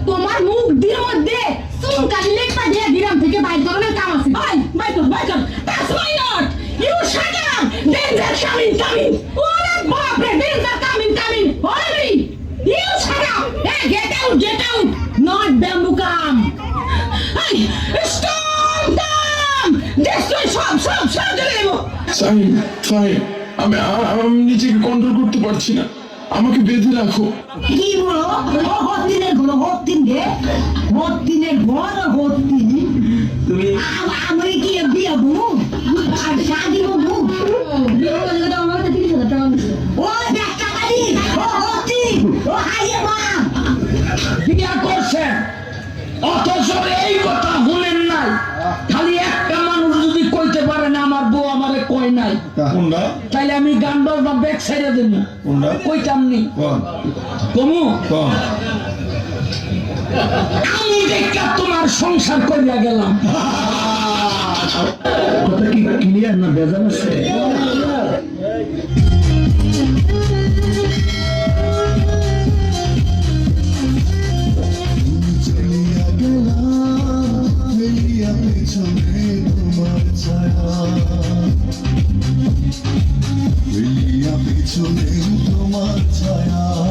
তোমার মুখ দিয়ে মধ্যে চুনকালি লেখা দিয়ে দিলাম থেকে বাইর ধরনের কাম আছে ভাই বাইকন that's my not you shut up danger coming ওরে বাপ রে ডেঞ্জার কামিং ওরে you shut up hey get out not bamboo come hey stop them destroy সব চলে যাব সাহিল আমি নিজেকে কন্ট্রোল করতে পারছি না আমাকে বেঁধে রাখো কি বলো হত্তিনের তুমি আমি কি বিয়া বউ আর শাদি বউ ও দেখা পারি ও হত্তি ও হাইয়ে মা বিয়া করছেন অথচ এই কথা ভুলেন নাই খালি একটা মানুষ যদি কইতে পারে না আমার বউ আমারে কই নাই কোনটা তাইলে আমি গান বাজনা ব্যাক সাইডে দেব কোনটা কইতাম নি কমু আমি দেখা তোমার সংসার করিয়া গেলাম কথা কি ক্লিয়ার না বেজান আছে তোমার ছায়া